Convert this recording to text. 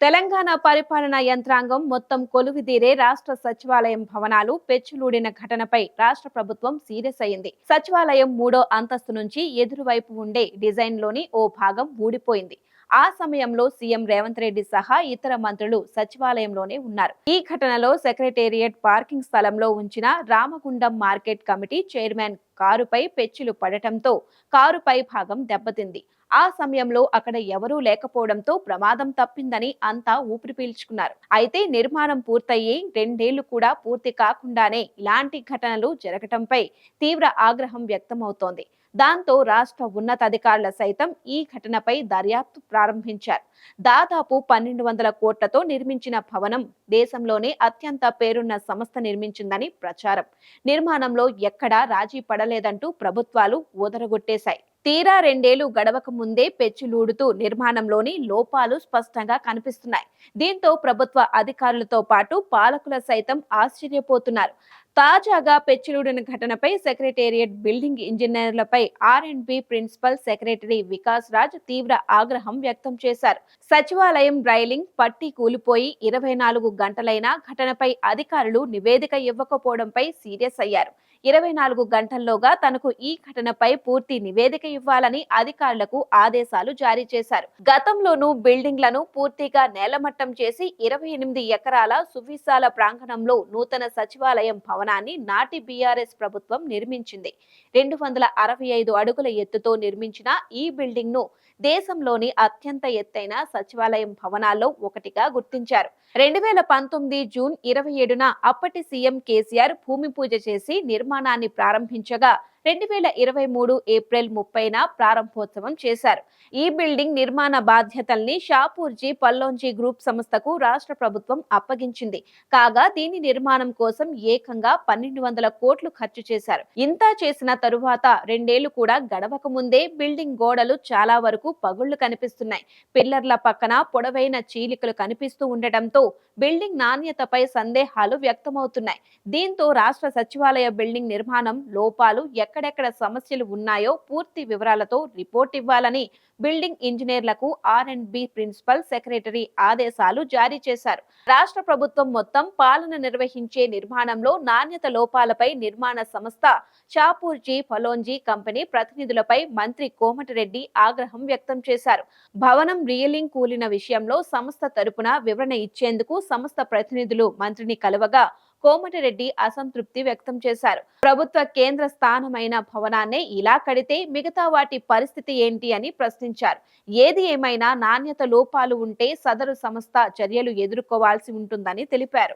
తెలంగాణ పరిపాలనా యంత్రాంగం మొత్తం కొలువుదీరే రాష్ట్ర సచివాలయం భవనాలు పెచ్చులూడిన ఘటనపై రాష్ట్ర ప్రభుత్వం సీరియస్ అయింది. సచివాలయం 3వ అంతస్తు నుంచి ఎదురువైపు ఉండే డిజైన్ లోని ఓ భాగం ఊడిపోయింది. ఆ సమయంలో సీఎం రేవంత్ రెడ్డి సహా ఇతర మంత్రులు సచివాలయంలోనే ఉన్నారు. ఈ ఘటనలో సెక్రటేరియట్ పార్కింగ్ స్థలంలో ఉంచిన రామగుండం మార్కెట్ కమిటీ చైర్మన్ కారుపై పెచ్చులు పడటంతో కారు పై భాగం దెబ్బతింది. ఆ సమయంలో అక్కడ ఎవరూ లేకపోవడంతో ప్రమాదం తప్పిందని అంతా ఊపిరి పీల్చుకున్నారు. అయితే నిర్మాణం పూర్తయ్యి 2 ఏళ్లు కూడా పూర్తి కాకుండానే ఇలాంటి ఘటనలు జరగటంపై తీవ్ర ఆగ్రహం వ్యక్తమవుతోంది. దాంతో రాష్ట్ర ఉన్నతాధికారుల సైతం ఈ ఘటనపై దర్యాప్తు ప్రారంభించారు. దాదాపు 1200 కోట్లతో నిర్మించిన భవనం దేశంలోనే అత్యంత పేరున్న సంస్థ నిర్మించిందని ప్రచారం. నిర్మాణంలో ఎక్కడా రాజీ పడలేదంటూ ప్రభుత్వాలు ఊదరగొట్టేశాయి. తీరా 2 ఏళ్లు గడవక ముందే పెచ్చులూడుతూ నిర్మాణంలోని లోపాలు స్పష్టంగా కనిపిస్తున్నాయి. దీంతో ప్రభుత్వ అధికారులతో పాటు పాలకుల సైతం ఆశ్చర్యపోతున్నారు. తాజాగా పెచ్చులూడిన ఘటనపై సెక్రటేరియట్ బిల్డింగ్ ఇంజనీర్లపై R&B principal secretary Vikas Raj తీవ్ర ఆగ్రహం వ్యక్తం చేశారు. సచివాలయం రైలింగ్ పట్టి కూలిపోయి 24 గంటలైనా ఘటనపై అధికారులు నివేదిక ఇవ్వకపోవడంపై సీరియస్ అయ్యారు. 24 గంటల్లోగా తనకు ఈ ఘటనపై పూర్తి నివేదిక ఇవ్వాలని అధికారులకు ఆదేశాలు జారీ చేశారు. గతంలోనూ బిల్డింగ్లను పూర్తిగా నేలమట్టం చేసి 28 ఎకరాల సువిశాల ప్రాంగణంలో నూతన సచివాలయం భవనాన్ని నాటి బీఆర్ఎస్ ప్రభుత్వం నిర్మించింది. 265 అడుగుల ఎత్తుతో నిర్మించిన ఈ బిల్డింగ్ ను దేశంలోని అత్యంత ఎత్తైన సచివాలయం భవనాల్లో ఒకటిగా గుర్తించారు. 2019 జూన్ 27న అప్పటి సీఎం కేసీఆర్ భూమి పూజ చేసి నిర్మాణాన్ని ప్రారంభించగా 2023 ఏప్రిల్ 30న ప్రారంభోత్సవం చేశారు. ఈ బిల్డింగ్ నిర్మాణ బాధ్యతల్ని షాపూర్జీ పల్లోంజీ గ్రూప్ సంస్థకు రాష్ట్ర ప్రభుత్వం అప్పగించింది. కాగా దీని నిర్మాణం కోసం ఏకంగా 1200 కోట్లు ఖర్చు చేశారు. ఇంత చేసిన తరువాత 2 ఏళ్లు కూడా గడవక ముందే బిల్డింగ్ గోడలు చాలా వరకు పగుళ్లు కనిపిస్తున్నాయి. పిల్లర్ల పక్కన పొడవైన చీలికలు కనిపిస్తూ ఉండటంతో బిల్డింగ్ నాణ్యతపై సందేహాలు వ్యక్తమవుతున్నాయి. దీంతో రాష్ట్ర సచివాలయ బిల్డింగ్ నిర్మాణం లోపాలు ఎక్కడెక్కడ సమస్యలు ఉన్నాయో పూర్తి వివరాలతో రిపోర్ట్ ఇవ్వాలని బిల్డింగ్ ఇంజనీర్లకు R&B ప్రిన్సిపల్ సెక్రటరీ ఆదేశాలు జారీ చేశారు. రాష్ట్ర ప్రభుత్వం మొత్తం పాలన నిర్వహించే నిర్మాణంలో నాణ్యత లోపాలపై నిర్మాణ సంస్థ షాపూర్జీ పలోంజీ కంపెనీ ప్రతినిధులపై మంత్రి కోమటిరెడ్డి ఆగ్రహం వ్యక్తం చేశారు. భవనం రియలింగ్ కూలిన విషయంలో సంస్థ తరపున వివరణ ఇచ్చేందుకు సంస్థ ప్రతినిధులు మంత్రిని కలవగా కోమటిరెడ్డి అసంతృప్తి వ్యక్తం చేశారు. ప్రభుత్వ కేంద్ర స్థానమైన భవనాన్నే ఇలా కడితే మిగతా వాటి పరిస్థితి ఏంటి అని ప్రశ్నించారు. ఏది ఏమైనా నాణ్యత లోపాలు ఉంటే సదరు సంస్థ చర్యలు ఎదుర్కోవాల్సి ఉంటుందని తెలిపారు.